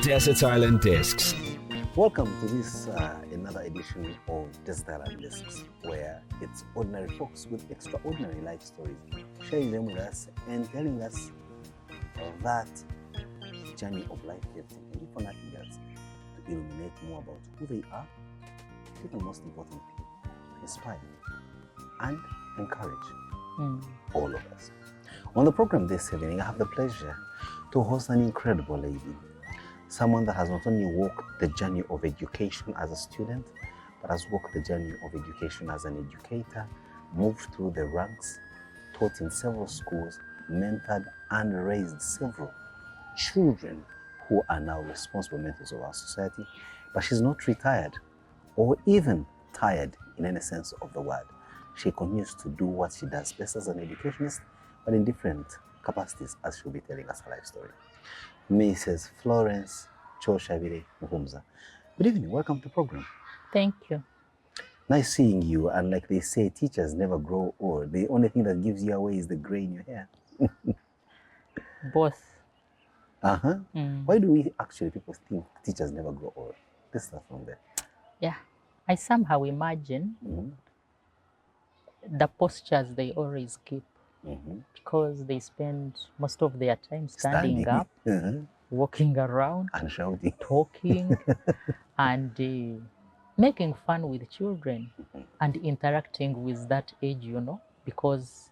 Desert Island Discs. Welcome to this another edition of Desert Island Discs, where it's ordinary folks with extraordinary life stories, sharing them with us and telling us that journey of life they've taken, if for nothing else, to illuminate more about who they are, and most importantly, to inspire and encourage all of us. On the program this evening, I have the pleasure to host an incredible lady, someone that has not only walked the journey of education as a student, but has walked the journey of education as an educator, moved through the ranks, taught in several schools, mentored and raised several children who are now responsible members of our society. But she's not retired or even tired in any sense of the word. She continues to do what she does best as an educationist, but in different capacities, as she'll be telling us her life story. Mrs. Florence Muhumuza. Good evening, welcome to the program. Thank you. Nice seeing you, and like they say, teachers never grow old. The only thing that gives you away is the gray in your hair. Both. Why do we actually people think teachers never grow old? Let's start from there. Yeah, I somehow imagine the postures they always keep, because they spend most of their time standing up, walking around, and shouting, talking, and making fun with children and interacting with that age, you know, because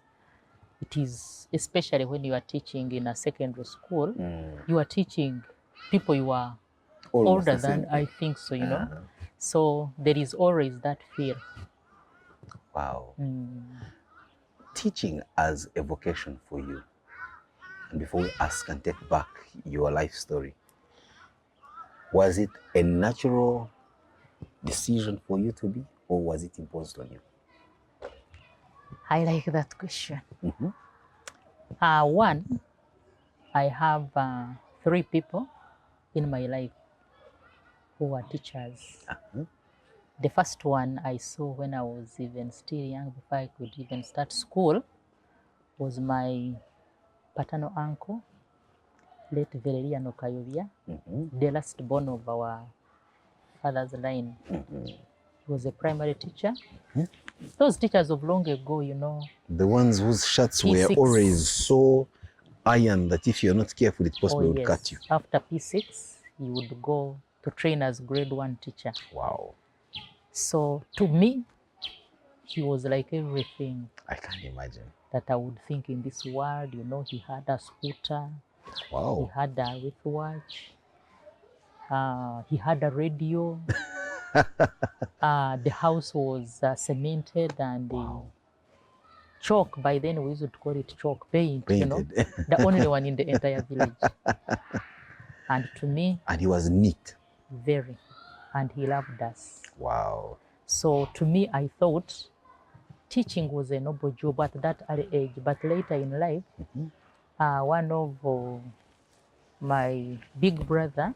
it is, especially when you are teaching in a secondary school, you are teaching people you are almost older than, I think so, you know. So there is always that fear. Wow. Teaching as a vocation for you, and before we ask and take back your life story, was it a natural decision for you to be, or was it imposed on you? I like that question. One, I have 3 people in my life who are teachers. The first one I saw when I was even still young, before I could even start school, was my paternal uncle, late Valeriano Kayobia, the last born of our father's line. He was a primary teacher. Those teachers of long ago, you know. The ones whose shirts P6. were always so iron that if you're not careful, it possibly would cut you. After P6, he would go to train as grade 1 teacher. Wow. So to me, he was like everything. I can't imagine. That I would think in this world, you know. He had a scooter. Wow. He had a wristwatch. He had a radio. The house was cemented and chalk. By then we used to call it chalk paint. You know, the only one in the entire village. And to me, and he was neat. Very, and he loved us. Wow. So to me, I thought teaching was a noble job at that early age. But later in life, one of my big brother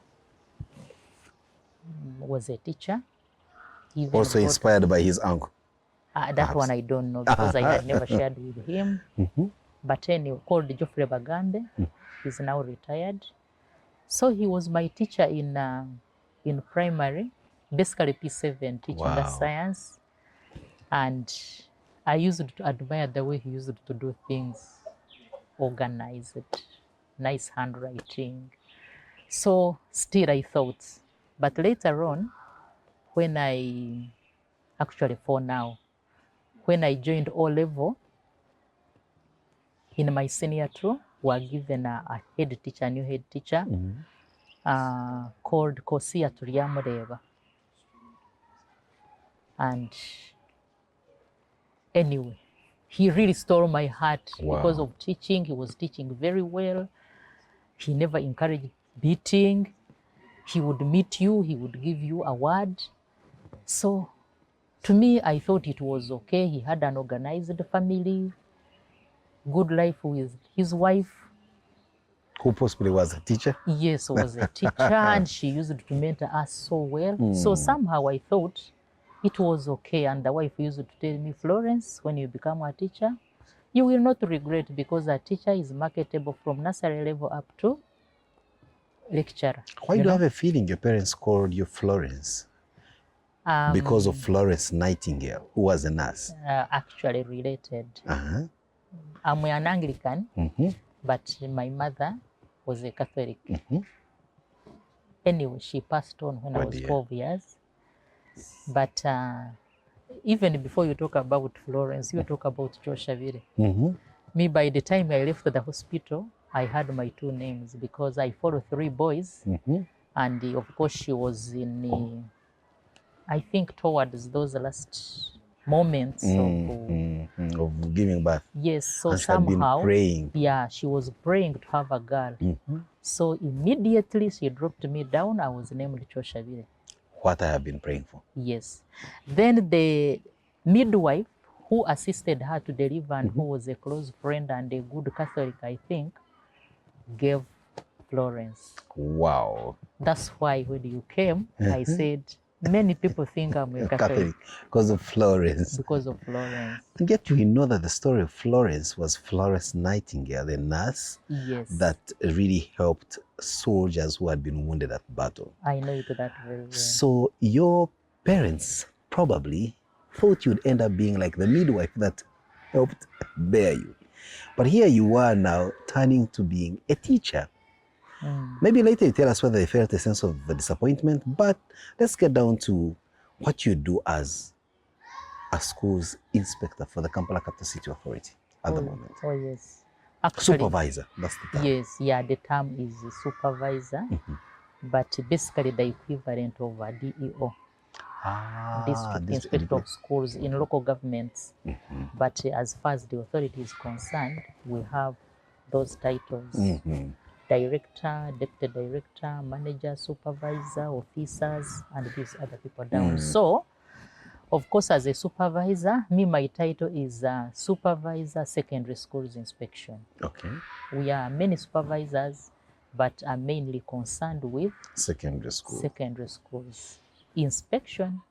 was a teacher. Also inspired by his uncle? That one I don't know, because I had never shared with him. But anyway, called Geoffrey Bagande. He's now retired. So he was my teacher in primary, basically P7, teaching the science. And I used to admire the way he used to do things, organized, nice handwriting. So still I thought, but later on, when I joined O-level, in my senior 2, we were given a new head teacher, called Kasyate. And anyway, he really stole my heart because of teaching. He was teaching very well. He never encouraged beating. He would meet you, he would give you a word. So to me, I thought it was okay. He had an organized family, good life with his wife. Who possibly was a teacher? Yes, was a teacher, and she used to mentor us so well. So somehow I thought it was okay. And the wife used to tell me, Florence, when you become a teacher, you will not regret, because a teacher is marketable from nursery level up to lecturer. Why do you have a feeling your parents called you Florence? Because of Florence Nightingale, who was a nurse. Actually related. I'm an Anglican, but my mother was a Catholic. Anyway, she passed on when I was 12 years. But even before you talk about Florence, you talk about Kasyate. Me, by the time I left the hospital, I had my 2 names because I followed 3 boys. And of course, she was in, I think, towards those last moments of giving birth. Yes, so and somehow, been praying. Yeah, she was praying to have a girl. So immediately she dropped me down. I was named Kasyate. What I have been praying for. Yes. Then the midwife who assisted her to deliver and who was a close friend and a good Catholic, I think, gave Florence. Wow. That's why when you came, I said, many people think I'm a Catholic. Because of Florence. Because of Florence. And yet we know that the story of Florence was Florence Nightingale, the nurse that really helped soldiers who had been wounded at battle. I know it that very well. So your parents probably thought you'd end up being like the midwife that helped bear you. But here you are now turning to being a teacher. Maybe later you tell us whether they felt a sense of disappointment, but let's get down to what you do as a school's inspector for the Kampala Capital City Authority at the moment. Oh, yes. Actually, supervisor, that's the term. Yes, yeah, the term is supervisor, but basically the equivalent of a DEO. District Inspector of Schools in local governments. But as far as the authority is concerned, we have those titles. Director, deputy director, manager, supervisor, officers, and these other people down. So, of course, as a supervisor, my title is Supervisor Secondary Schools Inspection. Okay. We are many supervisors, but are mainly concerned with secondary schools inspection.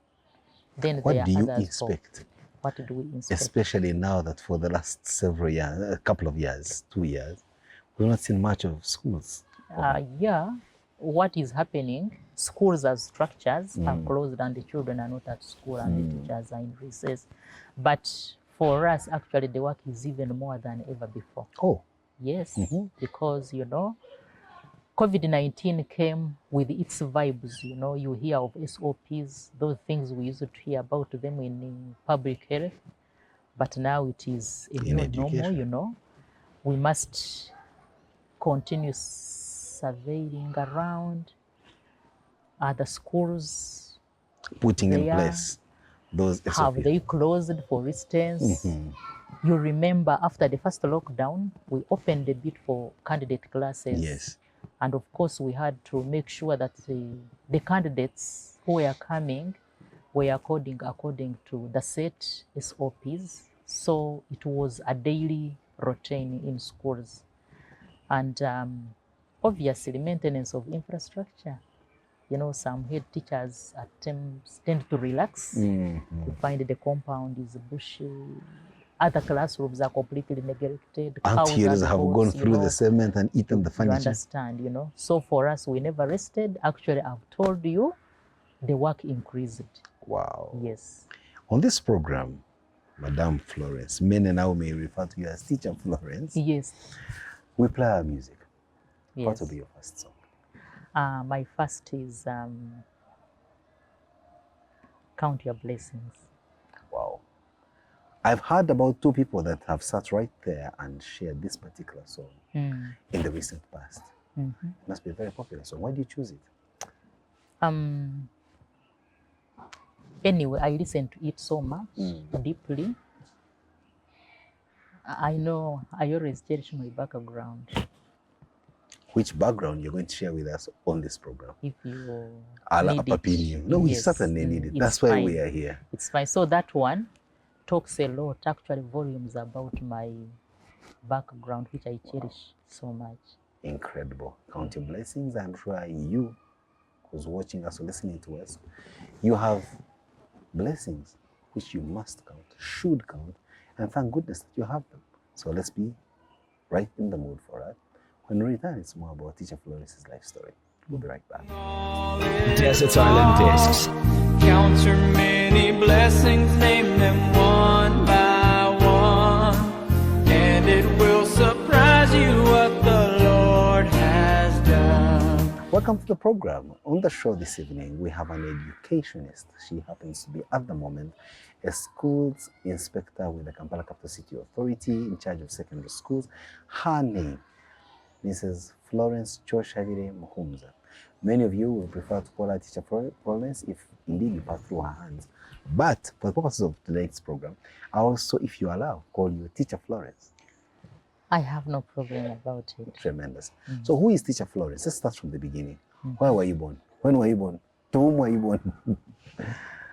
Then what do you inspect? What do we inspect? Especially now that for the last several years, a couple of years, 2 years, we've not seen much of schools. Yeah, what is happening, schools as structures are closed and the children are not at school and the teachers are in recess. But for us, actually, the work is even more than ever before. Oh. Yes, because, you know, COVID-19 came with its vibes, you know, you hear of SOPs, those things we used to hear about them in public health, but now it is a new normal, you know. We must continue surveying around the schools. Putting in place those SOPs. Have they closed, for instance? You remember after the first lockdown, we opened a bit for candidate classes. Yes. And of course, we had to make sure that the candidates who were coming were according to the set SOPs. So it was a daily routine in schools. And obviously, maintenance of infrastructure. You know, some head teachers at times tend to relax. You find the compound is bushy. Other classrooms are completely neglected. Aunties have gone through the cement and eaten the furniture. You understand, you know. So for us, we never rested. Actually, I've told you, the work increased. Wow. Yes. On this program, Madame Florence, many now may refer to you as Teacher Florence. Yes. We play our music. Yes. What will be your first song? My first is Count Your Blessings. Wow. I've heard about 2 people that have sat right there and shared this particular song in the recent past. It must be a very popular song. Why do you choose it? Anyway, I listen to it so much, deeply. I know I always cherish my background. Which background you're going to share with us on this program? If you need No, we certainly need it. That's why we are here. It's fine. So that one talks a lot, actually volumes, about my background, which I cherish so much. Incredible. Count your blessings. I'm sure you, who's watching us or listening to us, you have blessings which you must count, should count, and thank goodness that you have them. So let's be right in the mood for that. When we return, it's more about Teacher Florence's life story. We'll be right back. Desert Island Discs. Count your many blessings, name them one by one, and it will surprise you what the Lord has done. Welcome to the program. On the show this evening, we have an educationist. She happens to be, at the moment, a schools inspector with the Kampala Capital City Authority in charge of secondary schools. Her name, Mrs. Florence Muhumuza. Many of you will prefer to call her Teacher Florence if indeed you pass through her hands. But for the purposes of tonight's program, I also, if you allow, call you Teacher Florence. I have no problem about it. Tremendous. So who is Teacher Florence? Let's start from the beginning. Where were you born? When were you born? To whom were you born?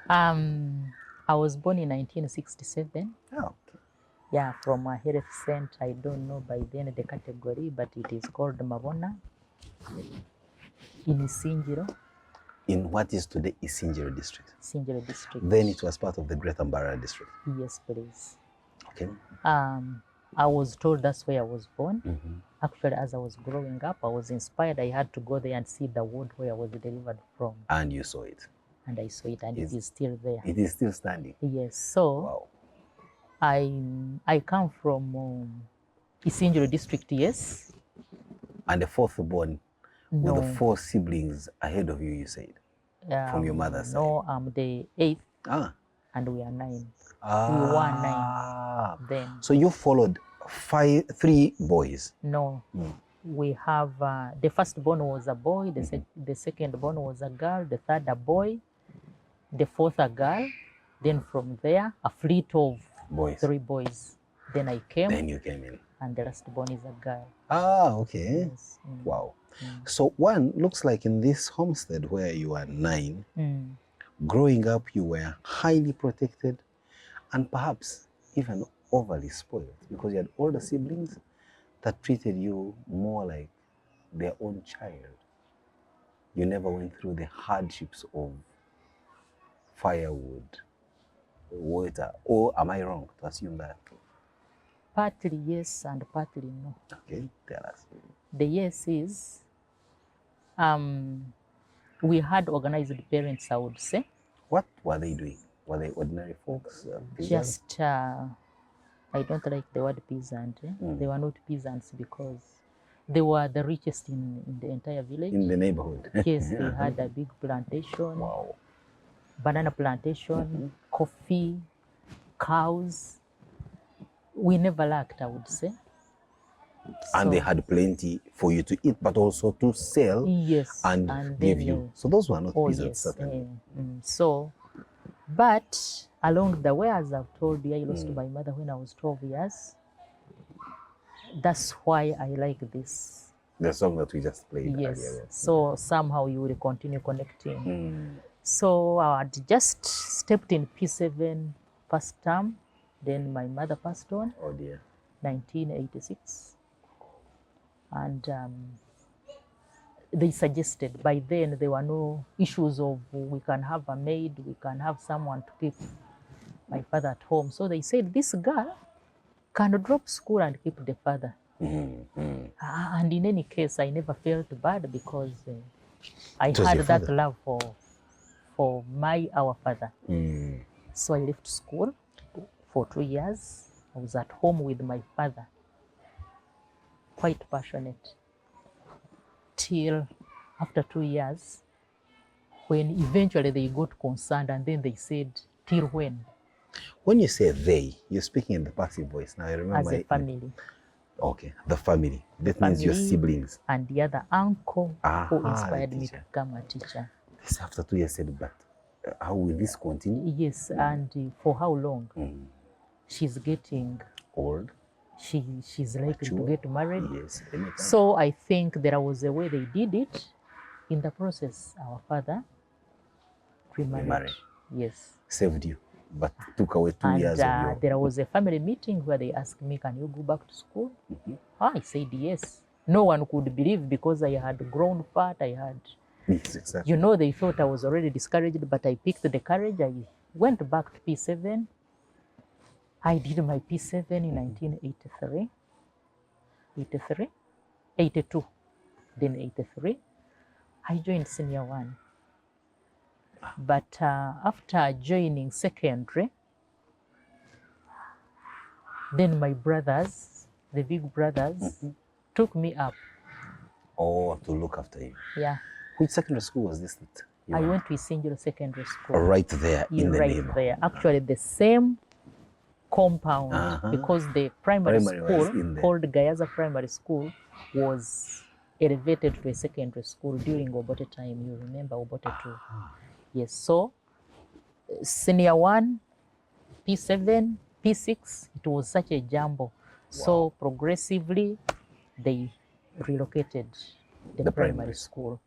I was born in 1967. Oh, okay. Yeah, from a health center. I don't know by then the category, but it is called Mabona in Isingiro. In what is today Isingiro district? Isingiro district. Then it was part of the Greater Mbarara district. Yes, please. Okay. I was told that's where I was born. Actually, as I was growing up, I was inspired. I had to go there and see the ward where I was delivered from. And you saw it. And I saw it, and it is still there. It is still standing. Yes. So Wow. I come from Isingiro district. Yes. And the fourth born No. with the 4 siblings ahead of you, you said, from your mother's side. No, I'm the 8th, Ah. and we are 9. Ah. We were 9 then. So you followed 3 boys. No, we have the first born was a boy, the second born was a girl, the third a boy, the fourth a girl. Then from there, a fleet of Boys. 3 boys. Then I came, Then you came in. and the last born is a girl. Ah, okay. Yes. Wow. So one looks like in this homestead where you are 9, growing up you were highly protected and perhaps even overly spoiled because you had older siblings that treated you more like their own child. You never went through the hardships of firewood, water, or am I wrong to assume that? Partly yes and partly no. Okay, tell us. The yes is we had organized parents, I would say. What were they doing? Were they ordinary folks? Peasants? Just, I don't like the word peasant. They were not peasants because they were the richest in the entire village. In the neighborhood. Yes, they had a big plantation, Wow. banana plantation, coffee, cows. We never lacked, I would say. And So, they had plenty for you to eat, but also to sell yes, and give then, you. So those were not oh peasants, yes. certainly. So, but along the way, as I've told you, I lost my mother when I was 12 years. That's why I like this. The song that we just played Yes. earlier. So somehow you will continue connecting. So I had just stepped in P7 first term. Then my mother passed on, Oh dear. 1986. And they suggested, by then there were no issues of we can have a maid, we can have someone to keep my father at home. So they said this girl can drop school and keep the father. And in any case, I never felt bad because I It was had your that father. love for our father. So I left school for 2 years. I was at home with my father, quite passionate, till after 2 years, when eventually they got concerned, and then they said, till when? When you say they, you're speaking in the passive voice. Now I remember. As a family. Okay, the family. That means your Family. siblings. And the other uncle who Aha, inspired the me to teacher. become a teacher. This after 2 years said, but how will this continue? Yes, and for how long? She's getting, Old? she's likely to Mature? get married. Yes. anytime. So I think there was a way they did it. In the process, our father remarried. Remarried. Yes. Saved you, but took away 2 And years of your... there was a family meeting where they asked me, can you go back to school? I said yes. No one could believe because I had grown fat. I had, Yes, exactly. they thought I was already discouraged, but I picked the courage. I went back to P7. I did my P7 in 1983. 82, then 83, I joined senior 1. But after joining secondary, then my brothers, the big brothers, took me up. Oh, to look after you. Yeah. Which secondary school was this that you I were? went to Isingiro Secondary School. Right there in the right neighborhood. there. Actually, the same compound, because the primary Primary was school in there. called Gayaza Primary School was elevated to a secondary school during Obote time. You remember Obote too? Yes. So senior 1, P7, P6, it was such a jumble. So progressively they relocated the primary school.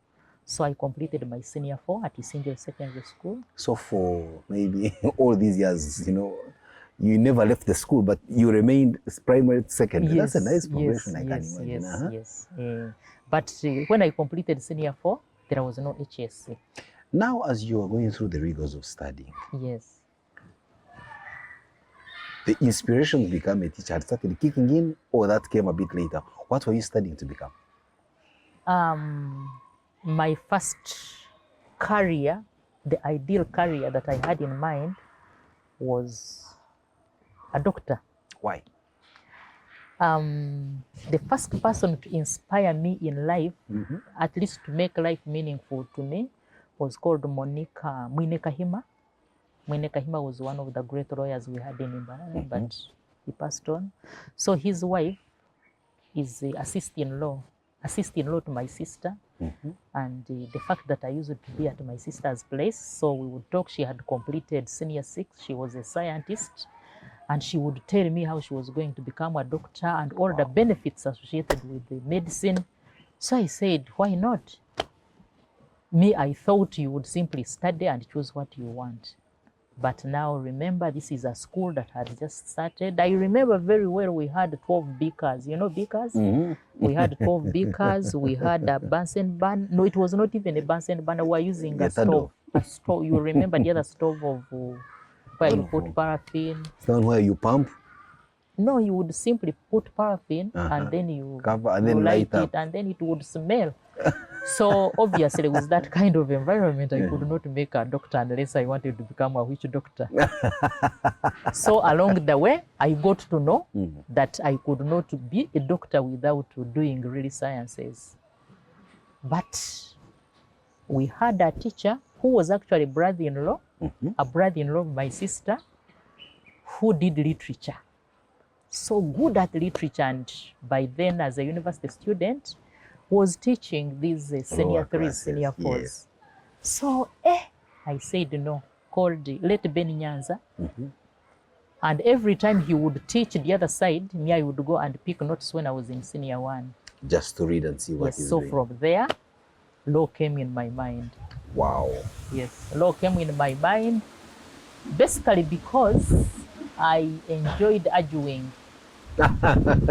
So I completed my senior 4 at Isingiro Secondary School. So for maybe all these years, you know, you never left the school, but you remained primary, secondary. Yes, That's a nice progression, I can yes, imagine. yes. But when I completed senior 4, there was no HSC. Now, as you are going through the rigors of studying, Yes. the inspiration to become a teacher had started kicking in, or that came a bit later? What were you studying to become? My first career, the ideal career that I had in mind was a doctor. Why? The first person to inspire me in life, at least to make life meaningful to me, was called Monica Mwinekahima. Mwinekahima was one of the great lawyers we had in Imbara, but he passed on. So his wife is the assist-in-law to my sister. And the fact that I used to be at my sister's place, so we would talk. She had completed senior 6. She was a scientist, and she would tell me how she was going to become a doctor and all the benefits associated with the medicine. So I said, why not? Me, I thought you would simply study and choose what you want. But now remember, this is a school that had just started. I remember very well we had 12 beakers. You know beakers? We had 12 beakers. We had a Bunsen burner. No, it was not even a Bunsen burner. We were using a stove. A stove. You remember the other stove of where you put paraffin? It's the one where you pump? No, you would simply put paraffin and then you cover and then light light it, and then it would smell. So obviously with that kind of environment, I could not make a doctor unless I wanted to become a witch doctor. So along the way, I got to know that I could not be a doctor without doing really sciences. But we had a teacher who was actually brother-in-law, a brother-in-law of my sister, who did literature. So good at literature, and by then as a university student, was teaching these senior 3s, senior 4s. Yes. So I said no, called Let Ben Nyanza. And every time he would teach the other side, me, I would go and pick notes when I was in senior 1. Just to read and see what he's so doing. from there, law came in my mind. Wow. Yes, law came in my mind, basically because I enjoyed arguing.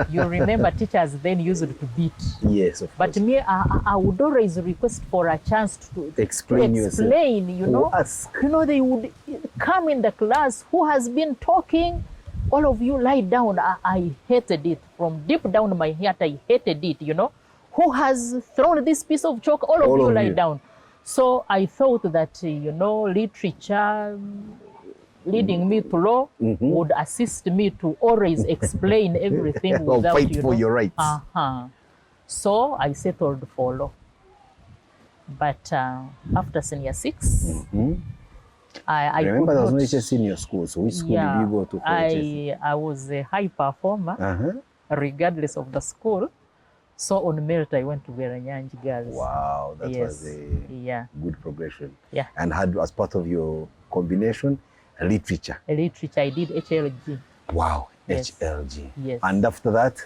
You remember teachers then used to beat. Yes, of course. But me, I would always request for a chance to explain, you know. Ask. You know, they would come in the class, who has been talking? All of you lie down. I hated it. From deep down my heart, I hated it, you know. Who has thrown this piece of chalk? All of you lie down. So I thought that, you know, literature, leading me to law, would assist me to always explain everything without, fight for your rights. So I settled for law. But after senior 6, I remember there was no not, HSC in your school. So which school did you go to for HSC? I was a high performer, regardless of the school. So on merit, I went to Veranyanji Girls. Wow, that was a good progression. Yeah. And had as part of your combination, literature. Literature, I did HLG. Wow, Yes. HLG. Yes. And after that,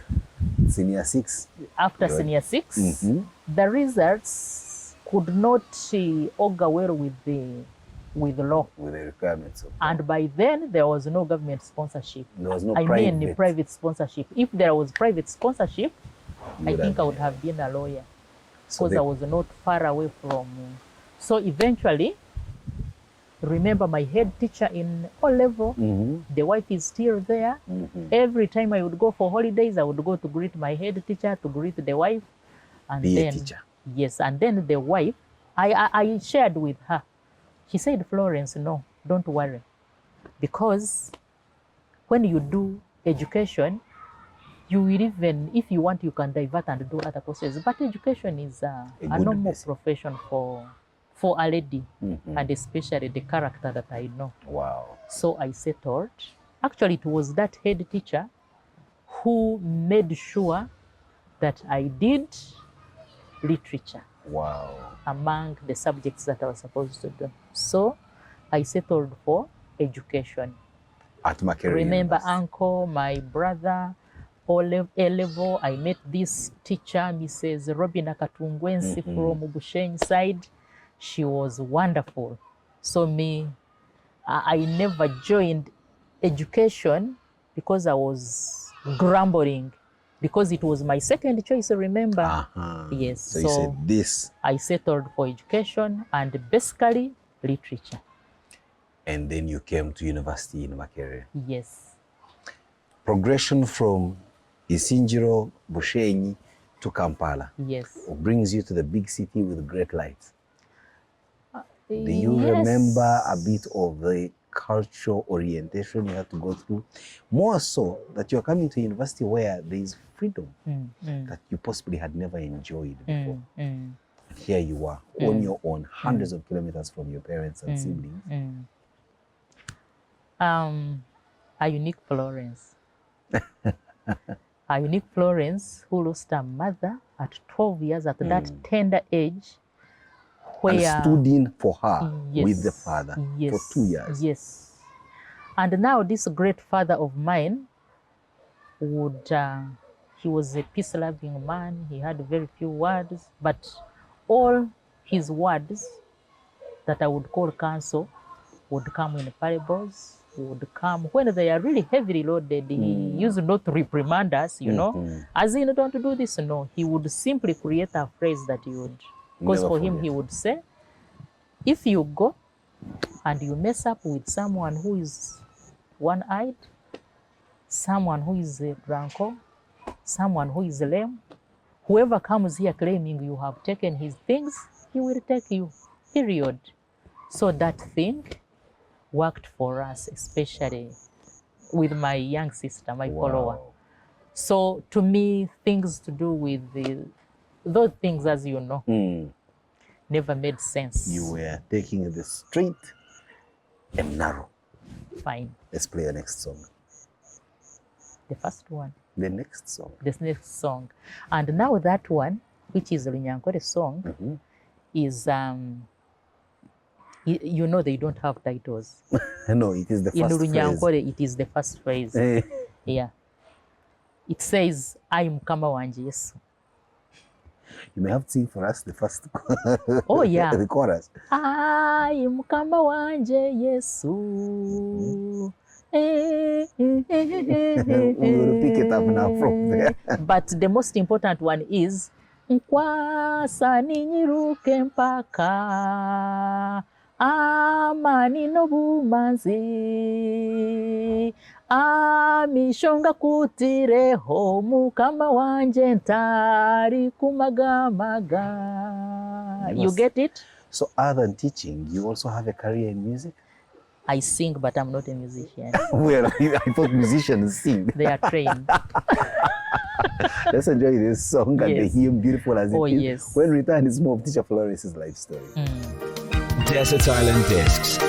senior 6? After senior 6, the results could not augur well with law. With the requirements of And by then, there was no government sponsorship. there was no I private. mean private sponsorship. If there was private sponsorship, I think I would have been a lawyer, So because I was not far away from. So eventually, remember my head teacher in O level, the wife is still there. Every time I would go for holidays, I would go to greet my head teacher, to greet the wife. And Be a then, teacher. yes, and then the wife, I shared with her. She said, Florence, no, don't worry. Because when you do education, you will even, if you want, you can divert and do other courses. But education is a normal business. profession for a lady, and especially the character that I know. Wow. So I settled. Actually, it was that head teacher who made sure that I did literature Wow. among the subjects that I was supposed to do. So I settled for education. At Makerere Remember, University. uncle, my brother, A-level, I met this teacher, Mrs. Robina Katungwensi from Bushenyi side. She was wonderful. So I never joined education because I was grumbling, because it was my second choice, remember? Yes. So you said this. I settled for education and basically literature. And then you came to university in Makerere. Yes. Progression from Isinjiro, Bushenyi to Kampala Yes. brings you to the big city with great lights. Do you Yes. remember a bit of the cultural orientation you had to go through? More so that you're coming to university where there is freedom that you possibly had never enjoyed before. And here you are on your own, hundreds of kilometers from your parents and siblings. A unique Florence. A unique Florence who lost her mother at 12 years at that tender age. Where, and stood in for her yes, with the father for 2 years. Yes. And now this great father of mine would, he was a peace-loving man. He had very few words, but all his words that I would call counsel would come in parables, would come when they are really heavily loaded. He used not to reprimand us, you know, as in, don't do this. No, he would simply create a phrase that you would, because for him, he would say, if you go and you mess up with someone who is one-eyed, someone who is a drunko, someone who is lame, whoever comes here claiming you have taken his things, he will take you, period. So that thing worked for us, especially with my young sister, my follower. So to me, things to do with those things, as you know, never made sense. You were taking the straight and narrow. Fine. Let's play the next song. The first one. The next song. The next song. And now that one, which is the Runyankore song, is, you know, they don't have titles. No, it is the first In phrase. Runyankore, it is the first phrase. Yeah. It says, I am Mukama wanje Yesu. You may have to sing for us the first Oh, yeah. the chorus. I am Mukama wanje Yesu. We're going to pick it up now from there. But the most important one is, Nkwasa ninyiruke mpaka amani n'obumanzi amishonga kutireho Mukama wanje ntari kumagamaga. You get it? So other than teaching, you also have a career in music? I sing, but I'm not a musician. Well, I thought musicians sing. They are trained. Let's enjoy this song and the hymn, beautiful as it is. Yes. When we return, it's more of Teacher Florence's life story. Desert Island Discs.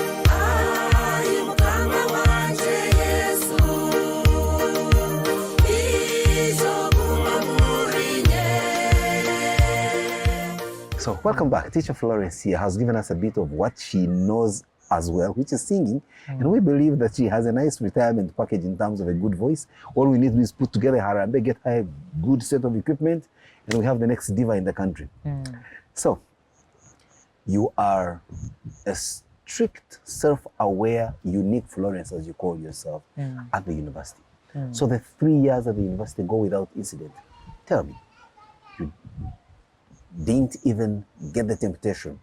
So welcome back. Teacher Florence here has given us a bit of what she knows as well, which is singing. And we believe that she has a nice retirement package in terms of a good voice. All we need to do is put together her and get her a good set of equipment, and we have the next diva in the country. So you are a strict, self-aware, unique Florence, as you call yourself, at the university. So the 3 years at the university go without incident. Tell me, you didn't even get the temptation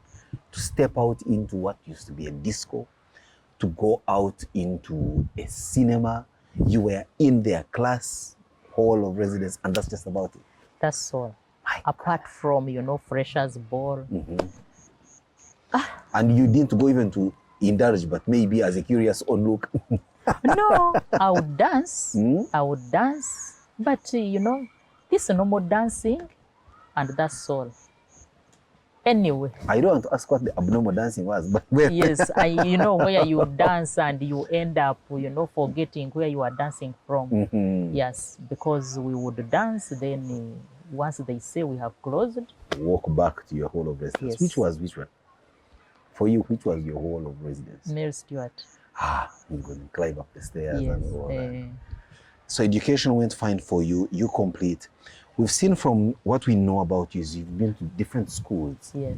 to step out into what used to be a disco, to go out into a cinema. You were in their class hall of residence, and that's just about it. That's all. apart from, freshers ball. And you didn't go even to indulge, but maybe as a curious onlook. No, I would dance. I would dance. But, this normal dancing, and that's all. Anyway. I don't want to ask what the abnormal dancing was, but yes, where you dance and you end up, forgetting where you are dancing from. Yes, because we would dance, then once they say we have closed, walk back to your hall of residence. Yes. Which one? For you, which was your hall of residence? Mary Stewart. You're going to climb up the stairs Yes. and all that. So education went fine for you. You complete. We've seen from what we know about you is you've been to different schools. Yes.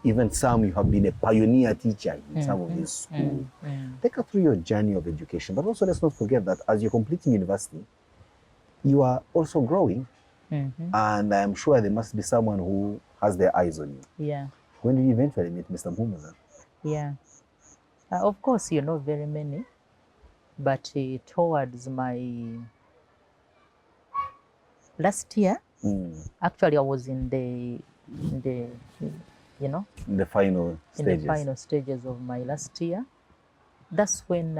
Even some you have been a pioneer teacher in some of these schools. Take us through your journey of education, but also let's not forget that as you're completing university, you are also growing, and I'm sure there must be someone who has their eyes on you. Yeah. When did you eventually meet Mr. Muhumuza? Yeah. Of course, very many, but towards my last year, actually I was in the final stages. In the final stages of my last year. That's when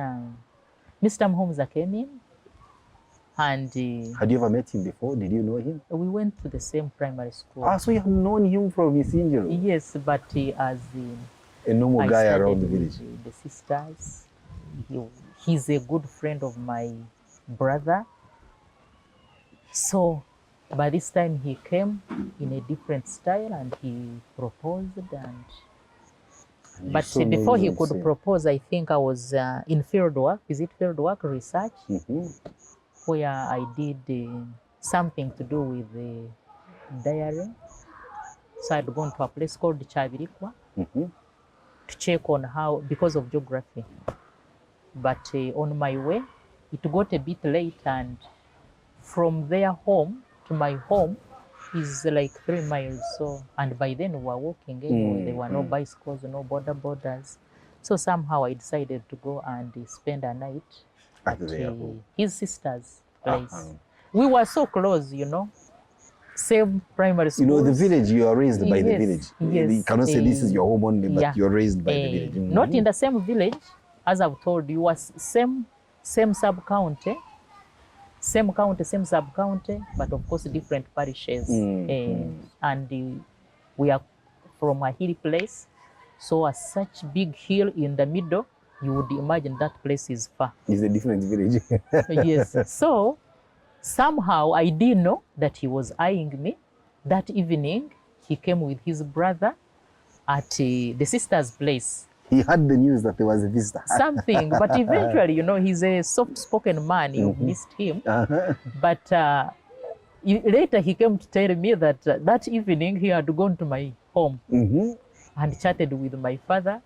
Mr. Muhumuza came in, and had you ever met him before? Did you know him? We went to the same primary school. So you have known him from Isinjiro? Yes, but as a normal guy around the village. The sisters. He's a good friend of my brother. So by this time he came in a different style and he proposed. But before he could propose, I think I was in field work. Is it field work research? Where I did something to do with the diary. So I'd gone to a place called Chabirikwa to check on how, because of geography. But on my way, it got a bit late, and from their home to my home is like 3 miles. So, and by then we were walking anyway. There were no bicycles, no borders. So somehow I decided to go and spend a night at his sister's place. We were so close, same primary school. The village, you are raised by the village. Yes. You cannot say this is your home only, but you're raised by the village. Not in the same village, as I've told you, was same sub-county, same county, same sub-county, but of course different parishes. And we are from a hilly place, so a such big hill in the middle, you would imagine that place is far. It's a different village. Yes. So somehow I didn't know that he was eyeing me. That evening, he came with his brother at the sister's place. He had the news that there was a visitor. Something, but eventually, he's a soft-spoken man. You missed him. But later he came to tell me that that evening he had gone to my home and chatted with my father.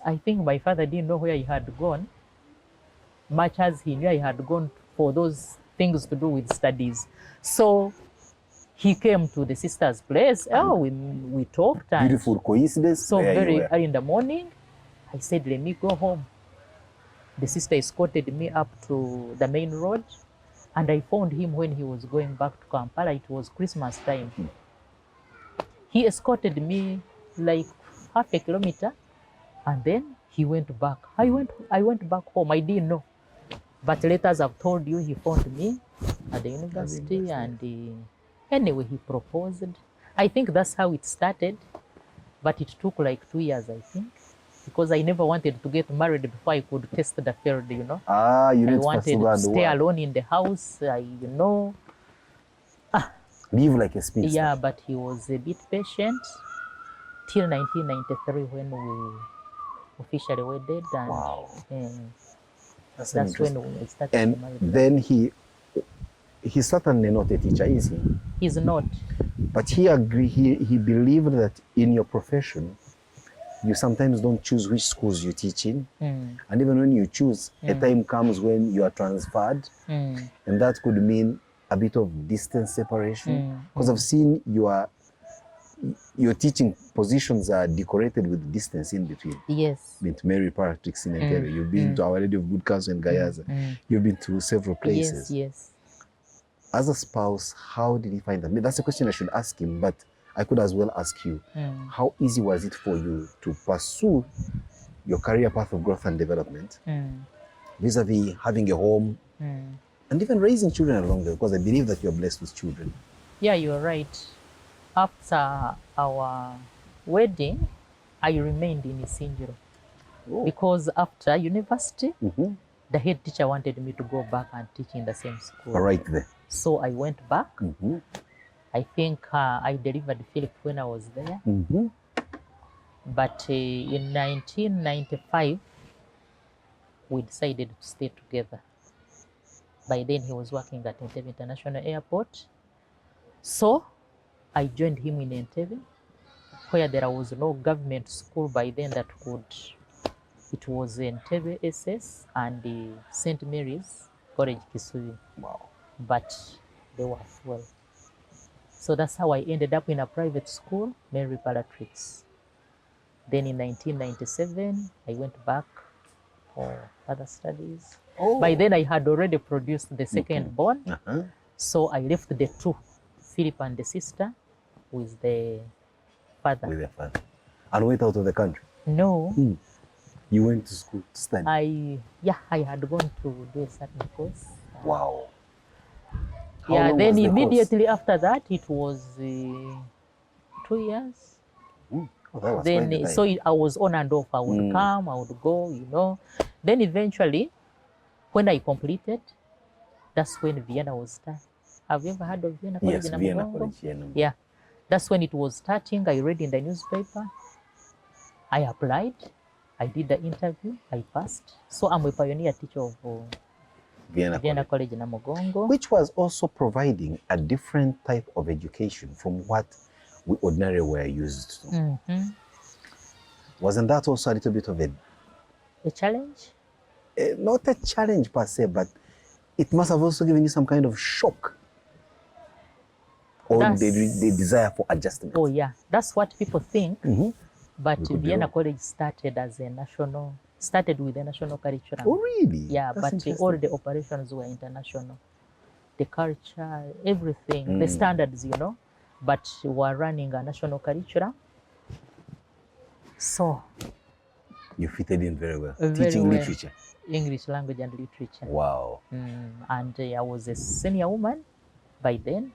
I think my father didn't know where he had gone, much as he knew I had gone for those things to do with studies. So he came to the sister's place. We talked. And beautiful coincidence. So very early in the morning, I said, let me go home. The sister escorted me up to the main road, and I found him when he was going back to Kampala. It was Christmas time. He escorted me like half a kilometer, and then he went back. I went back home. I didn't know. But later, as I've told you, he found me at the university, and anyway, he proposed. I think that's how it started, but it took like 2 years, I think, because I never wanted to get married before I could test the field, I wanted to stay alone in the house, Live like a spinster. Yeah, but he was a bit patient till 1993 when we officially wedded. And, wow. That's when we started. And then he's certainly not a teacher, is he? He's not. But he believed that in your profession, you sometimes don't choose which schools you teach in. And even when you choose, a time comes when you are transferred. And that could mean a bit of distance separation. Because I've seen your teaching positions are decorated with distance in between. Yes. You've been to Mary Patrick's in Entebbe. You've been to Our Lady of Good Counsel in Gayaza. You've been to several places. Yes. as a spouse, how did he find that? I mean, that's a question I should ask him, but I could as well ask you, how easy was it for you to pursue your career path of growth and development vis-a-vis having a home and even raising children along there? Because I believe that you're blessed with children. Yeah, you're right. After our wedding, I remained in Isinjiro because after university, the head teacher wanted me to go back and teach in the same school. Right there. So I went back. I think I delivered Philip when I was there. But in 1995, we decided to stay together. By then, he was working at Entebbe International Airport. So I joined him in Entebbe, where there was no government school by then that could. It was Entebbe SS and the St. Mary's College Kisubi. Wow. But they were full. So that's how I ended up in a private school, Mary Palatrix. Then in 1997, I went back for further studies. By then, I had already produced the second born. So I left the two, Philip and the sister, with the father. With the father. And went out of the country? No. You went to school to study? I had gone to do a certain course. Wow. How Yeah, long then was the immediately after that, it was 2 years. Oh, that was Then, quite a time. so I was on and off. I would come, I would go, you know. Then eventually, when I completed, that's when Vienna was starting. Have you ever heard of Vienna College? Yes, in Vienna Namugongo? College. Yeah, Yeah, that's when it was starting. I read in the newspaper. I applied. I did the interview. I passed. So I'm a pioneer teacher of Vienna College in Namugongo. Which was also providing a different type of education from what we ordinarily were used to. Wasn't that also a little bit of A challenge? not a challenge per se, but it must have also given you some kind of shock or the desire for adjustment? Oh yeah, that's what people think. But We could be Vienna wrong. College started with a national curriculum. Oh, really? Yeah, That's but interesting. all the operations were international. The culture, everything, the standards, you know, but were running a national curriculum. So, You fitted in very well. Very Teaching well. literature. English language and literature. Wow. And I was a senior woman by then.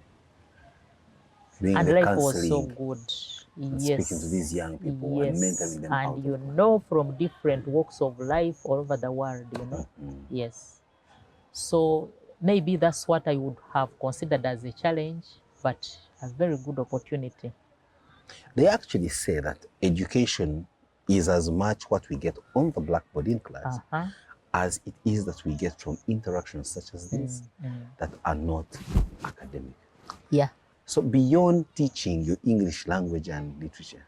Being And the life was so counseling, good. and Yes. speaking to these young people and mentoring them out And of you life. know, from different walks of life all over the world, you know. Yes. So maybe that's what I would have considered as a challenge, but a very good opportunity. They actually say that education is as much what we get on the blackboard in class as it is that we get from interactions such as this that are not academic. Yeah. So beyond teaching your English language and literature,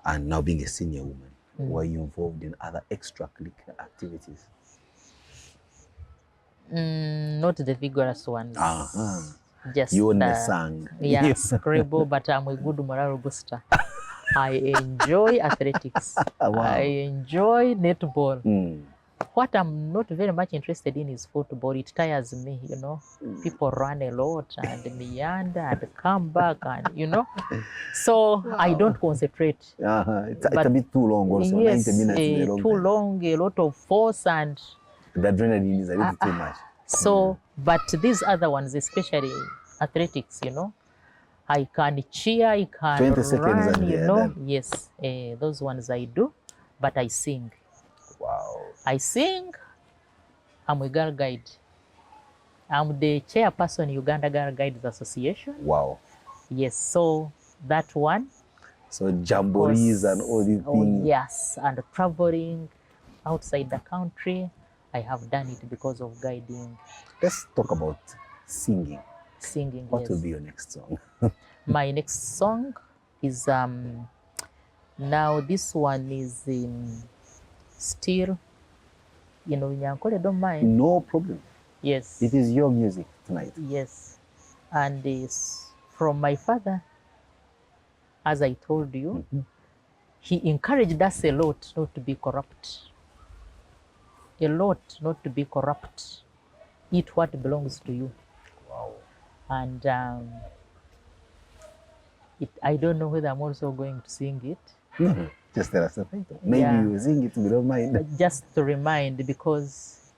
and now being a senior woman, were you involved in other extracurricular activities? Not the vigorous ones. Just You only sang. Yeah, scribble, but I'm a good morale booster. I enjoy athletics. Wow. I enjoy netball. What I'm not very much interested in is football. It tires me, you know. People run a lot and meander and come back and, you know. So I don't concentrate. It's a bit too long also, Yes, 90 minutes is a long too time. long, a lot of force and The adrenaline is a little too much. so, but these other ones, especially athletics, you know, I can cheer, I can 20 seconds run, and you they're know. done. Yes, those ones I do, but I sing. Wow. I sing. I'm a girl guide. I'm the chairperson Uganda Girl Guides Association. Wow. Yes, so that one. So jamborees and all these things. Yes, and traveling outside the country. I have done it because of guiding, Let's talk about singing. singing. What yes. will be your next song? My next song is now this one is still, you know, Nyankole, don't mind. No problem. Yes. It is your music tonight. Yes. And it's from my father, as I told you. He encouraged us a lot not to be corrupt. A lot not to be corrupt. Eat what belongs to you. Wow. And I don't know whether I'm also going to sing it. No, just tell us the title. Maybe Yeah. you sing it, we don't mind. But just to remind, because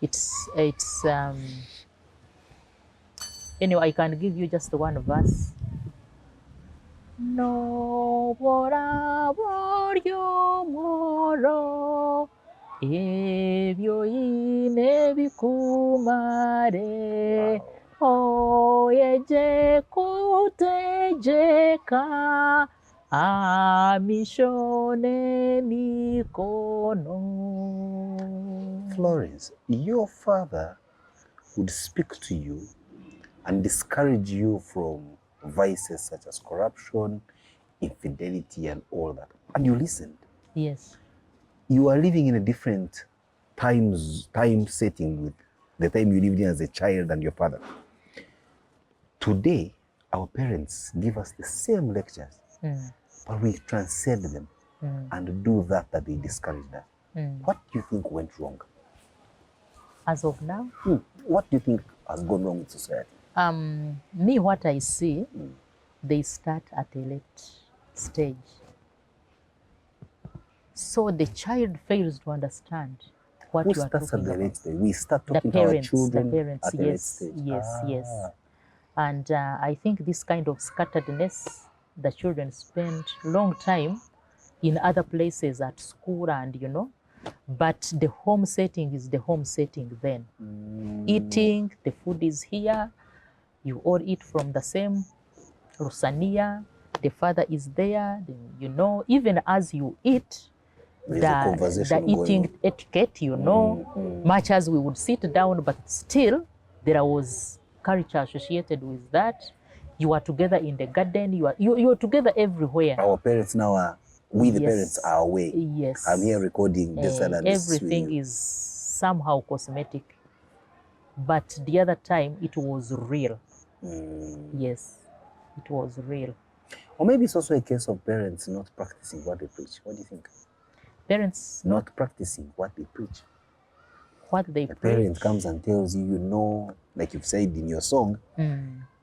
it's anyway, I can give you just one verse. No bora boryo moro ebyo ine bikumare oyeje kutejeka amishone mikono. Florence, your father would speak to you and discourage you from vices such as corruption, infidelity, and all that. And you listened. Yes. You are living in a different time setting with the time you lived in as a child and your father. Today, our parents give us the same lectures, but we transcend them and do that they discouraged us. What do you think went wrong? As of now? What do you think has gone wrong with society? Me, what I see, they start at a late stage. So the child fails to understand what Who you are starts at talking the about. late stage? We start The talking to our parents, children the parents, at the late yes, stage. yes. And I think this kind of scatteredness, the children spend long time in other places at school and, but the home setting is the home setting then. Eating, the food is here, you all eat from the same rusania, the father is there, even as you eat, There's a conversation the eating going etiquette, much as we would sit down, but still there was culture associated with that. You are together in the garden, you are together everywhere. Our parents now are, we the Yes. parents are away. Yes. I'm here recording this and this with everything you. is somehow cosmetic. But the other time, it was real. Yes, it was real. Or maybe it's also a case of parents not practicing what they preach. What do you think? Parents, Not practicing what they preach. what they A parent preach. comes and tells you, like you've said in your song,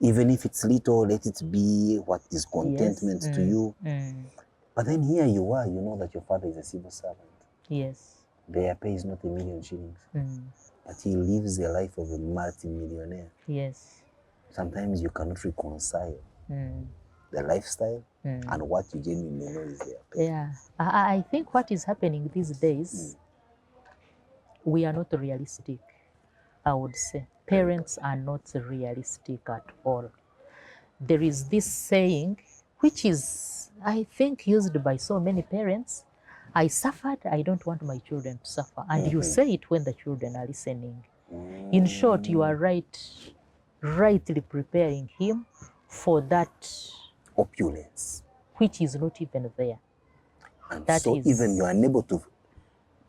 even if it's little, let it be what is contentment to you. But then here you are, you know that your father is a civil servant. Yes. Their pay is not 1 million shillings. But he lives the life of a multi-millionaire. Yes. Sometimes you cannot reconcile the lifestyle and what you genuinely know is their pay. Yeah. I think what is happening these days, we are not realistic, I would say. Parents are not realistic at all. There is this saying, which is, I think, used by so many parents. I suffered, I don't want my children to suffer. And you say it when the children are listening. In short, you are rightly preparing him for that Opulence. which is not even there. And That so is- even you are unable to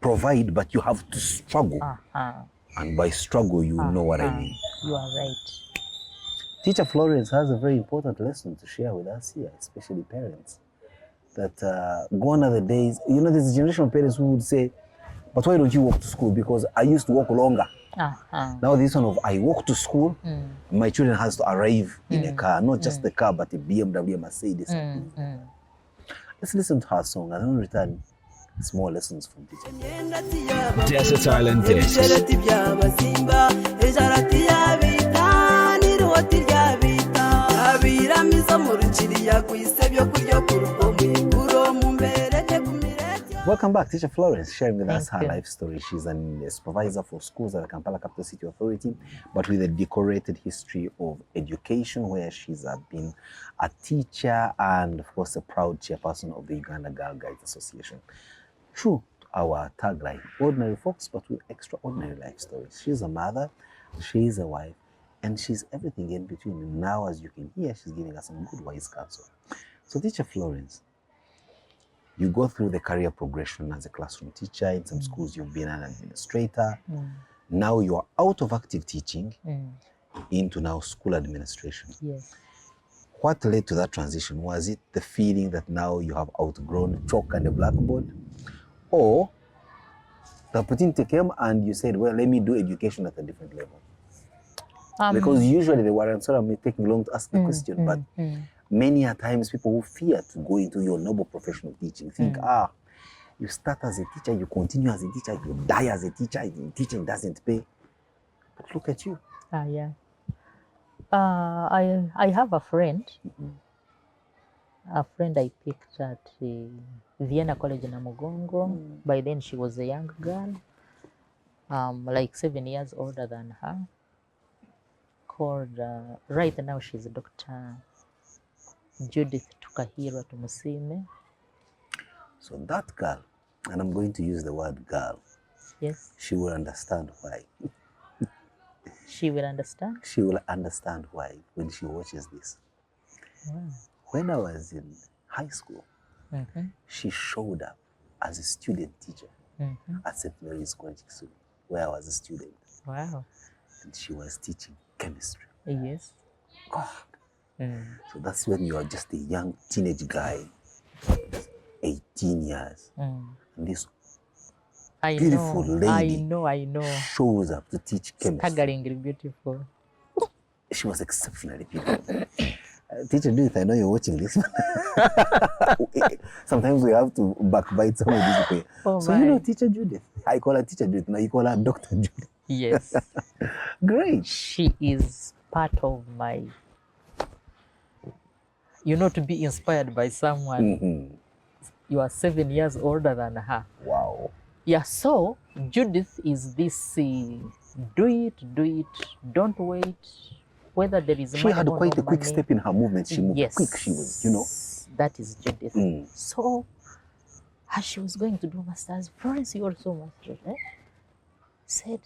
provide, but you have to struggle. And by struggle, you know what I mean. You are right. Teacher Florence has a very important lesson to share with us here, especially parents. That gone are the days, there's a generation of parents who would say, but why don't you walk to school? Because I used to walk longer. Now this one of I walk to school, my children has to arrive in a car, not just the car, but a BMW, Mercedes. Let's listen to her song and then return small lessons from teacher. Desert Island Discs. Welcome back, Teacher Florence, sharing with us her Thank you. life story. She's a supervisor for schools at the Kampala Capital City Authority, but with a decorated history of education, where she's been a teacher and, of course, a proud chairperson of the Uganda Girl Guides Association. True to our tagline, ordinary folks, but with extraordinary life stories. She's a mother, she's a wife, and she's everything in between. And now, as you can hear, she's giving us some good wise counsel. So, Teacher Florence, you go through the career progression as a classroom teacher. In some schools, you've been an administrator. Now you are out of active teaching into now school administration. Yes. What led to that transition? Was it the feeling that now you have outgrown chalk and a blackboard? Or the opportunity came and you said, well, let me do education at a different level? Because usually the Waransora may take long to ask the question, but many a times people who fear to go into your noble profession of teaching think, you start as a teacher, you continue as a teacher, you die as a teacher, teaching doesn't pay. But look at you. Yeah. I have a friend. A friend I picked at Vienna College in Namugongo. By then she was a young girl, like 7 years older than her. Called right now she's Dr. Judith Tukahirwa Tumusime. So that girl, and I'm going to use the word girl, Yes. she will understand why. She will understand? She will understand why when she watches this. Wow. When I was in high school, she showed up as a student teacher at St. Mary's College, where I was a student. Wow. And she was teaching chemistry. Yes. God. So that's when you are just a young teenage guy, 18 years. And this beautiful lady I know. shows up to teach chemistry. Staggeringly beautiful. She was exceptionally beautiful. Teacher Judith, I know you're watching this. Sometimes we have to backbite some of these people. Oh, so you know Teacher Judith. I call her Teacher Judith. Now you call her Dr. Judith. Yes. Great. She is part of my, to be inspired by someone. You are 7 years older than her. Wow. Yeah, so Judith is this do it, don't wait, whether there is She had quite a quick step in her movement. She moved quick. She was, That is Judith. So, as she was going to do masters, Florence, you also mastered, said,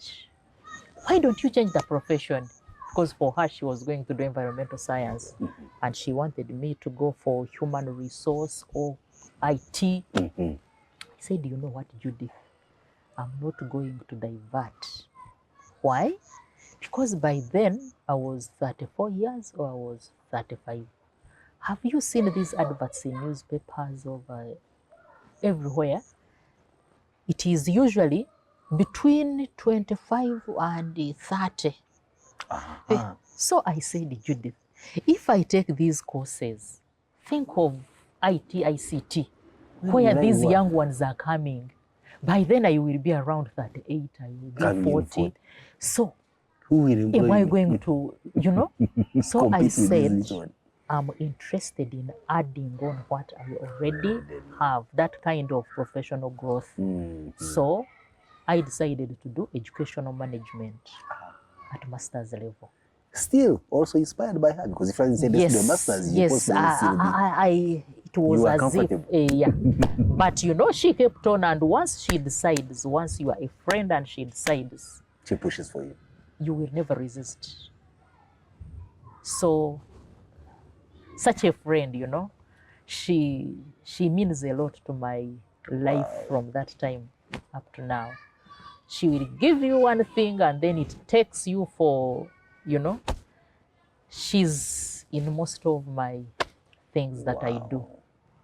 why don't you change the profession? Because for her, she was going to do environmental science, and she wanted me to go for human resource or IT. I said, you know what, Judith? I'm not going to divert. Why? Because by then I was 34 years or I was 35. Have you seen these adverts in newspapers over everywhere? It is usually between 25 and 30. So I said, Judith, if I take these courses, think of IT, ICT, where these young ones are coming. By then I will be around 38, I will be 40. So who will am I going to, So I said, I'm interested in adding on what I already have, that kind of professional growth. So I decided to do educational management at master's level. Still also inspired by her, because if I said let's do a master's, it was as if, but she kept on, and once she decides, once you are a friend and she decides, she pushes for you. You will never resist. So, such a friend, she means a lot to my life from that time up to now. She will give you one thing and then it takes you for, she's in most of my things that I do.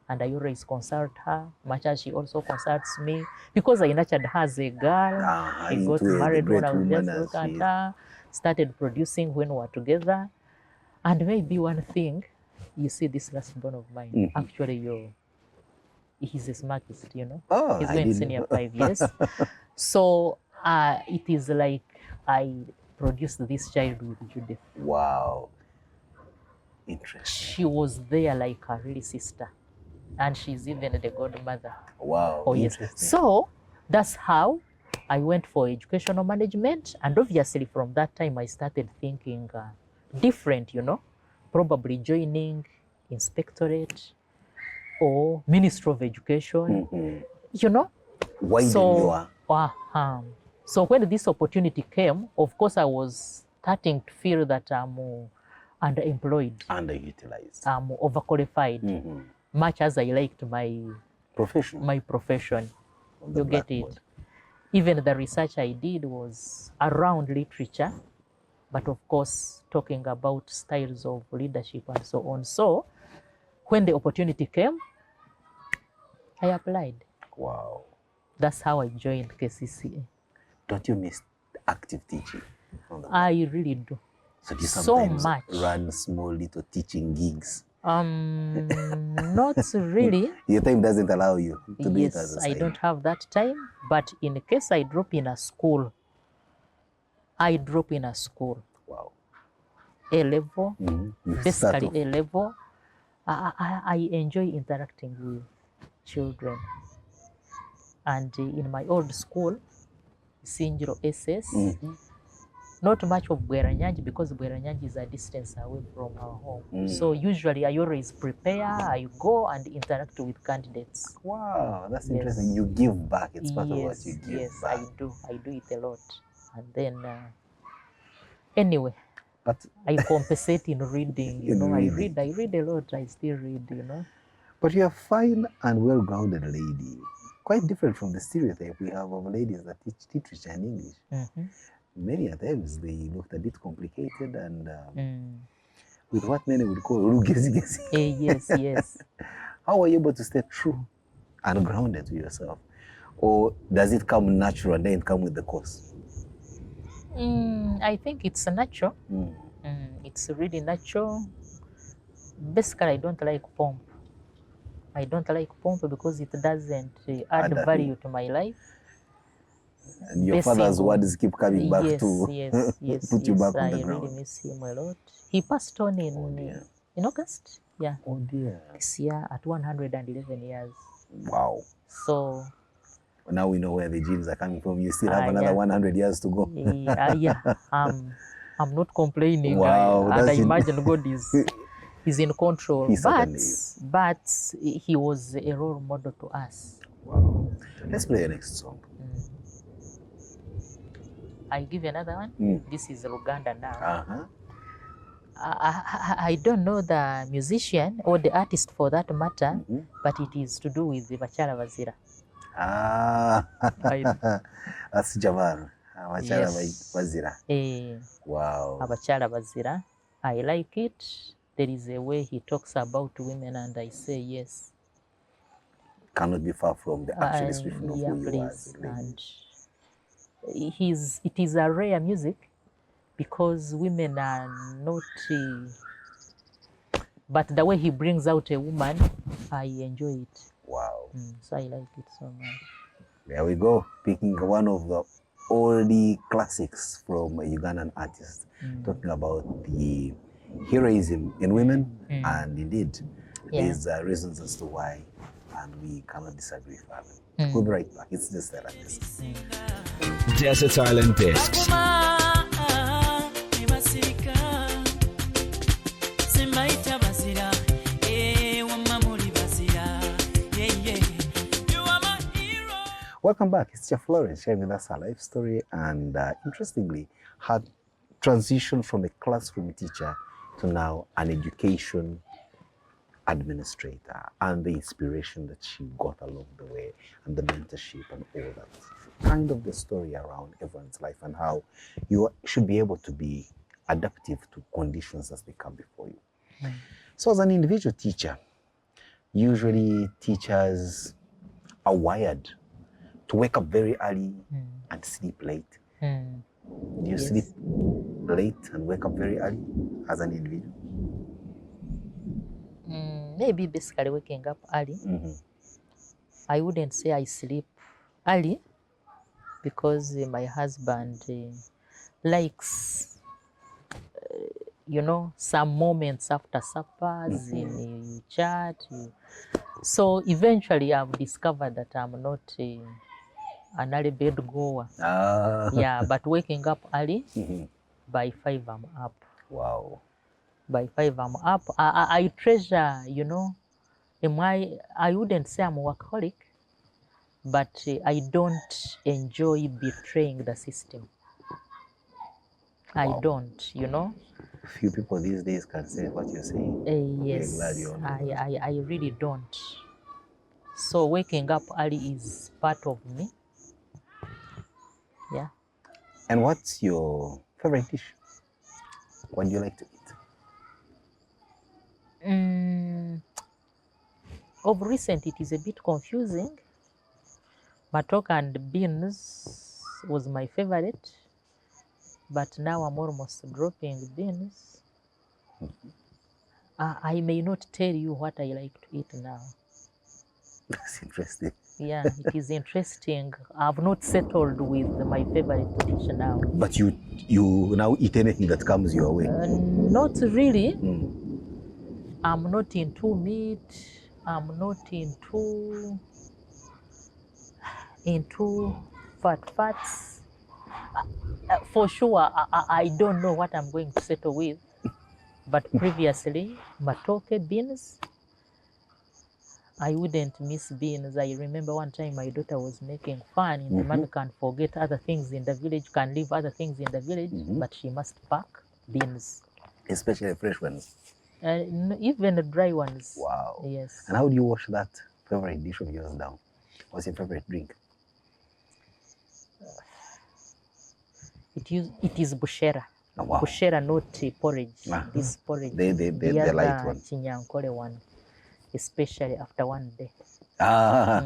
And I always consult her, much as she also consults me, because I nurtured her as a girl. She got married when I was just looking at her, started producing when we were together. And maybe one thing, you see this last born of mine, actually he's a smartest, He's going senior 5 years. So it is like I produced this child with Judith. Wow. Interesting. She was there like a really sister. And she's even the godmother. Wow. Oh, yes. So that's how I went for educational management. And obviously from that time, I started thinking different, probably joining inspectorate or Ministry of Education, Widen So when this opportunity came, of course, I was starting to feel that I'm underemployed. Underutilized. I'm overqualified. Much as I liked my profession. You get it. Even the research I did was around literature, but of course talking about styles of leadership and so on. So when the opportunity came, I applied. Wow. That's how I joined KCCA. Don't you miss active teaching? I really do. So do you so sometimes much. run small little teaching gigs? Not really. Your time doesn't allow you to do it as Yes, a I side. don't have that time. But in case I drop in a school, I drop in a school. Wow. A level, You start basically off. A level. I enjoy interacting with children. And in my old school, Sinjiro SS, not much of Bweranyanji because Bweranyanji is a distance away from our home. So usually I always prepare, I go and interact with candidates. Wow, that's Yes. interesting. You give back. It's part of what Yes, you give yes, back. I do it a lot. And then, anyway, But I compensate in reading, you In know, reading. I read a lot, I still read, you know. But you're a fine and well-grounded lady. Quite different from the stereotype we have of ladies that teach literature and English. Many a times they looked a bit complicated and with what many would call rugezi. Yes, yes. How are you able to stay true and grounded to yourself? Or does it come natural and then come with the course? I think it's natural. It's really natural. Basically, I don't like pomp. I don't like pomp because it doesn't add Add value to my life. And your Basing father's on- words keep coming back yes, to yes, put you back on I the really ground. miss him a lot. He passed on in August. Yeah, Oh dear. this year at 111 years. Wow. So Now we know where the genes are coming from. You still have another yeah. 100 years to go. yeah, I'm not complaining. Wow, And I that's imagine God is in control. He certainly is. But he was a role model to us. Wow. Let's play the next song. I give you another one. This is Luganda now. I don't know the musician or the artist for that matter, but it is to do with the Bachala Bazira. That's Jamal. Bachala Yes. Bazira. Wow. Bachala Bazira. I like it. There is a way he talks about women, and I say yes. Cannot be far from the actual description of yeah, who you please. are. And it is a rare music because women are not. But the way he brings out a woman, I enjoy it. Wow. So I like it so much. There we go, picking one of the oldie classics from a Ugandan artist, talking about the heroism in women, and indeed, there's reasons as to why, and we cannot disagree further. We'll be right back. It's just that. Desert Island Discs. Welcome back. It's your Florence sharing with us her life story, and interestingly, her transition from a classroom teacher to now an education administrator, and the inspiration that she got along the way, and the mentorship and all that. Kind of the story around everyone's life and how you should be able to be adaptive to conditions as they come before you. So as an individual teacher, usually teachers are wired to wake up very early and sleep late. Do you sleep late and wake up very early as an individual? Maybe basically waking up early. I wouldn't say I sleep early because my husband likes, some moments after suppers, you chat. So eventually I've discovered that I'm not an early bed goer. Yeah, but waking up early, by 5 I'm up. Wow. By 5 I'm up. I treasure, I wouldn't say I'm a workaholic, but I don't enjoy betraying the system. Wow. I don't, Few people these days can say what you're saying. Yes, I really don't. So waking up early is part of me. Yeah. And what's your favorite dish? What do you like to eat? Of recent, it is a bit confusing. Matoka and beans was my favorite. But now I'm almost dropping beans. I may not tell you what I like to eat now. That's interesting. Yeah, it is interesting. I've not settled with my favorite dish now. But you now eat anything that comes your way? Not really. Mm. I'm not into meat. I'm not into fats. For sure, I don't know what I'm going to settle with. But previously, matoke, beans, I wouldn't miss beans. I remember one time my daughter was making fun. Mommy can't forget other things in the village, can leave other things in the village, but she must pack beans. Especially fresh ones? Even the dry ones. Wow. Yes. And how do you wash that favorite dish of yours down? What's your favorite drink? It is bushera. Oh, wow. Bushera, not porridge. This porridge. The light one. Chinyankole one. Especially after one day.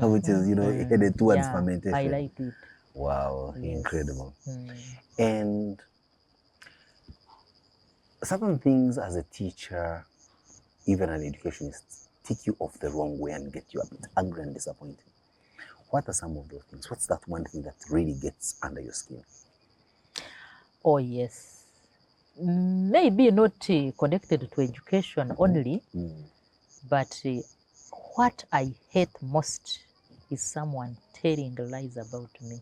Which is, headed towards fermentation. I like it. Wow, yes. Incredible. And certain things as a teacher, even an educationist, take you off the wrong way and get you a bit angry and disappointed. What are some of those things? What's that one thing that really gets under your skin? Oh, yes. Maybe not connected to education only. But what I hate most is someone telling lies about me.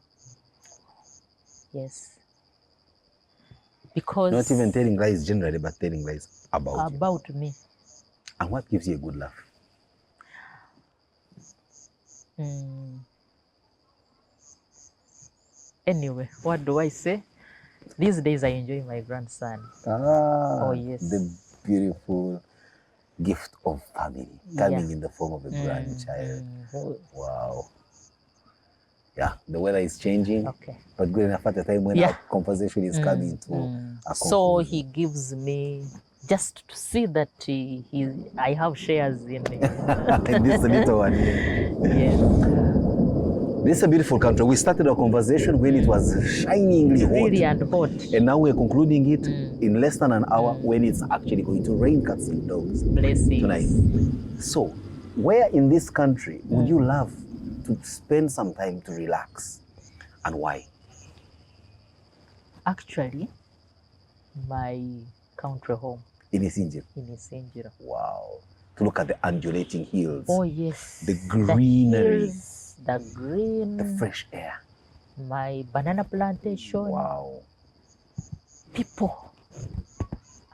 Yes. Because... Not even telling lies generally, but telling lies about me. And what gives you a good laugh? Anyway, what do I say? These days I enjoy my grandson. Oh, yes. The beautiful gift of family coming in the form of a grandchild. Wow. Yeah, the weather is changing. Okay. But good enough at the time when our conversation is coming to a conclusion. So he gives me, just to see that I have shares in this little one. Yeah. This is a beautiful country. We started our conversation when it was shiningly hot. Really and hot. And now we're concluding it in less than an hour when it's actually going to rain cats and dogs tonight. So, where in this country would you love to spend some time to relax, and why? Actually, my country home. In Isinjiro? In Isinjiro. Wow. To look at the undulating hills. Oh, yes. The greenery. The green. The fresh air. My banana plantation. Wow. People.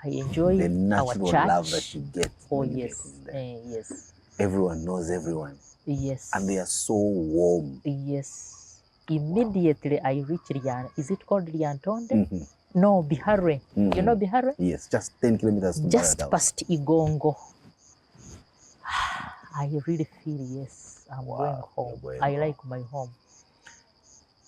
I enjoy the natural our church. Love that you get. Oh, yes. Yes. Everyone knows everyone. Yes. And they are so warm. Yes. Immediately I reach Rian. Is it called Riantonde? No, Bihare. You know Bihare? Yes, just 10 kilometers to just past Igongo. I really feel, yes, I'm going home. I like my home.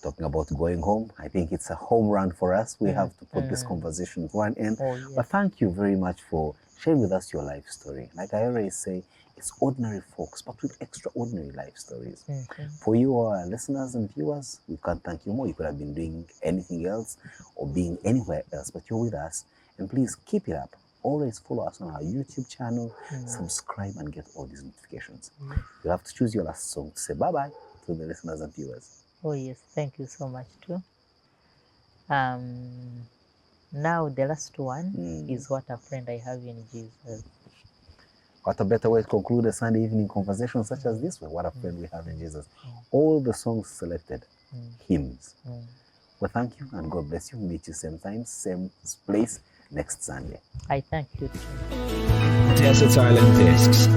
Talking about going home, I think it's a home run for us. We have to put this conversation to an end. Oh, yes. But thank you very much for sharing with us your life story. Like I always say, it's ordinary folks, but with extraordinary life stories. For you, our listeners and viewers, we can't thank you more. You could have been doing anything else or being anywhere else, but you're with us. And please keep it up. Always follow us on our YouTube channel, subscribe, and get all these notifications. You have to choose your last song to say bye-bye to the listeners and viewers. Oh, yes. Thank you so much, too. Now, the last one is What a Friend I Have in Jesus. What a better way to conclude a Sunday evening conversation such as this one. What a friend we have in Jesus. All the songs selected, hymns. Well, thank you and God bless you. Meet you same time, same place next Sunday. I thank you too. Desert Island Discs.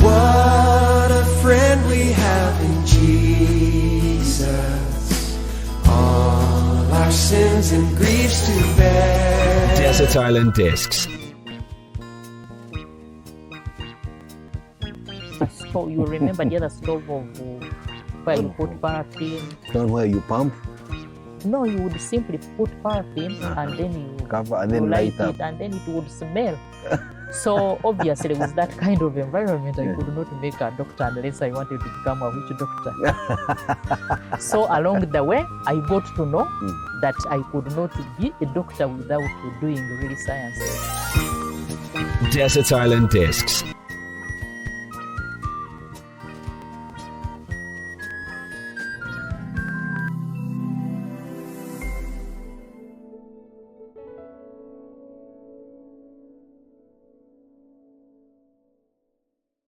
What a friend we have in Jesus. All our sins and griefs to bear. Desert Island Discs. So you remember the other stove of where you put paraffin? Not where you pump? No, you would simply put paraffin and then you cover and then light up. it and then it would smell. So obviously with that kind of environment, I could not make a doctor unless I wanted to become a witch doctor. So along the way, I got to know that I could not be a doctor without doing really science. Desert Island Discs.